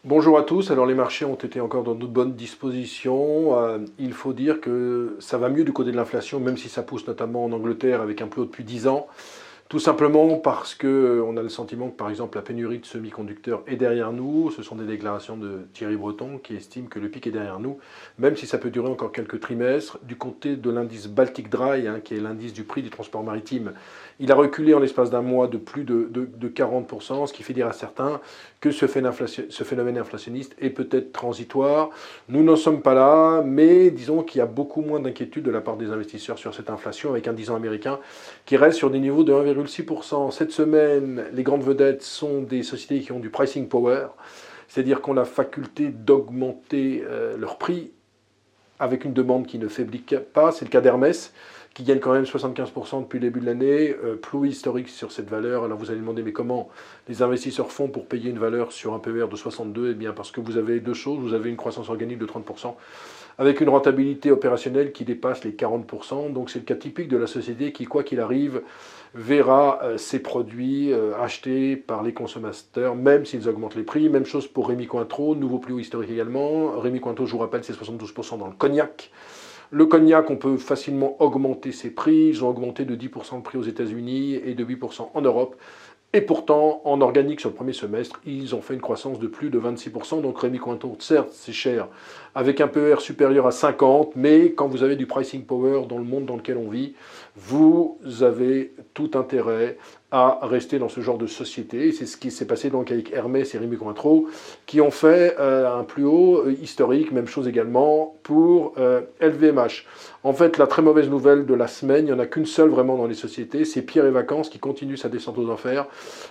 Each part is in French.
Bonjour à tous, alors les marchés ont été encore dans de bonnes dispositions. Il faut dire que ça va mieux du côté de l'inflation, même si ça pousse notamment en Angleterre avec un plus haut depuis 10 ans. Tout simplement parce qu'on a le sentiment que par exemple la pénurie de semi-conducteurs est derrière nous. Ce sont des déclarations de Thierry Breton qui estime que le pic est derrière nous, même si ça peut durer encore quelques trimestres. Du côté de l'indice Baltic Dry, qui est l'indice du prix du transport maritime, il a reculé en l'espace d'un mois de plus de 40%, ce qui fait dire à certains que ce phénomène inflationniste est peut-être transitoire. Nous n'en sommes pas là, mais disons qu'il y a beaucoup moins d'inquiétude de la part des investisseurs sur cette inflation, avec un 10 ans américain qui reste sur des niveaux de 1,6%. Cette semaine, les grandes vedettes sont des sociétés qui ont du pricing power, c'est-à-dire qu'on a la faculté d'augmenter leur prix avec une demande qui ne faiblit pas. C'est le cas d'Hermès, qui gagne quand même 75% depuis le début de l'année, plus haut historique sur cette valeur. Alors vous allez demander, mais comment les investisseurs font pour payer une valeur sur un PER de 62 ? Eh bien parce que vous avez deux choses, vous avez une croissance organique de 30%, avec une rentabilité opérationnelle qui dépasse les 40%. Donc c'est le cas typique de la société qui, quoi qu'il arrive, verra ses produits achetés par les consommateurs, même s'ils augmentent les prix. Même chose pour Rémy Cointreau, nouveau plus haut historique également. Rémy Cointreau, je vous rappelle, c'est 72% dans le cognac. Le cognac, on peut facilement augmenter ses prix. Ils ont augmenté de 10% le prix aux États-Unis et de 8% en Europe. Et pourtant, en organique sur le premier semestre, ils ont fait une croissance de plus de 26%. Donc Rémy Cointreau, certes, c'est cher, avec un PER supérieur à 50, mais quand vous avez du pricing power dans le monde dans lequel on vit, vous avez tout intérêt à rester dans ce genre de société. C'est ce qui s'est passé donc avec Hermès et Rémy Cointreau, qui ont fait un plus haut historique. Même chose également pour LVMH. En fait, la très mauvaise nouvelle de la semaine, il n'y en a qu'une seule vraiment dans les sociétés, c'est Pierre et Vacances qui continue sa descente aux enfers.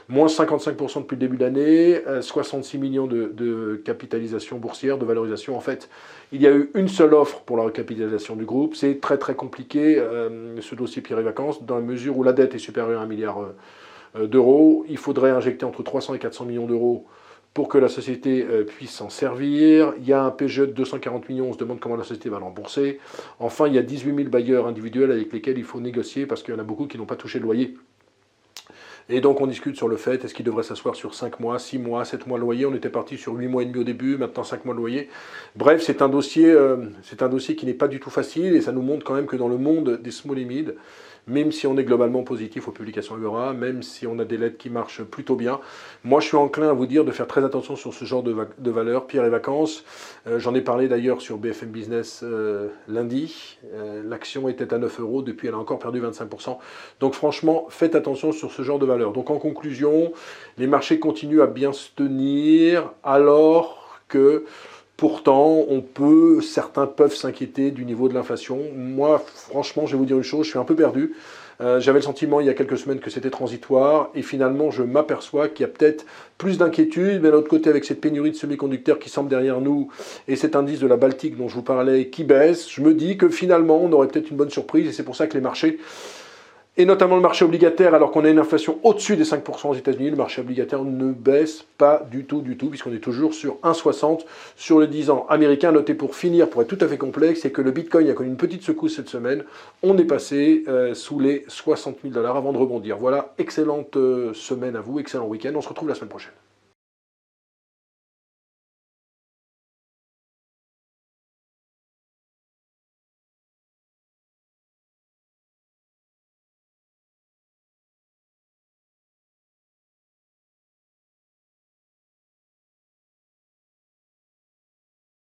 Moins 55% depuis le début de l'année, 66 millions de capitalisation boursière, de valorisation. En fait, il y a eu une seule offre pour la recapitalisation du groupe. C'est très très compliqué, ce dossier Pierre et Vacances, dans la mesure où la dette est supérieure à 1 milliard d'euros. Il faudrait injecter entre 300 et 400 millions d'euros pour que la société puisse s'en servir. Il y a un PGE de 240 millions, on se demande comment la société va l'embourser. Enfin, il y a 18 000 bailleurs individuels avec lesquels il faut négocier, parce qu'il y en a beaucoup qui n'ont pas touché le loyer. Et donc on discute sur le fait, est-ce qu'il devrait s'asseoir sur 5 mois, 6 mois, 7 mois de loyer. On était parti sur 8 mois et demi au début, maintenant 5 mois de loyer. Bref, c'est un dossier qui n'est pas du tout facile, et ça nous montre quand même que dans le monde des small et mid, même si on est globalement positif aux publications Agora, même si on a des lettres qui marchent plutôt bien, moi je suis enclin à vous dire de faire très attention sur ce genre de valeurs. Pierre et Vacances, j'en ai parlé d'ailleurs sur BFM Business lundi. L'action était à 9 euros, depuis elle a encore perdu 25%. Donc franchement, faites attention sur ce genre de valeurs. Donc en conclusion, les marchés continuent à bien se tenir, alors que pourtant, certains peuvent s'inquiéter du niveau de l'inflation. Moi, franchement, je vais vous dire une chose, je suis un peu perdu. J'avais le sentiment il y a quelques semaines que c'était transitoire, et finalement je m'aperçois qu'il y a peut-être plus d'inquiétude, mais d'un autre côté, avec cette pénurie de semi-conducteurs qui semble derrière nous, et cet indice de la Baltique dont je vous parlais qui baisse, je me dis que finalement on aurait peut-être une bonne surprise, et c'est pour ça que les marchés, et notamment le marché obligataire, alors qu'on a une inflation au-dessus des 5% aux États-Unis, le marché obligataire ne baisse pas du tout, puisqu'on est toujours sur 1,60 sur le 10 ans américain. Notez pour finir, pour être tout à fait complexe, c'est que le Bitcoin a connu une petite secousse cette semaine. On est passé sous les 60 000 $ avant de rebondir. Voilà, excellente semaine à vous, excellent week-end. On se retrouve la semaine prochaine.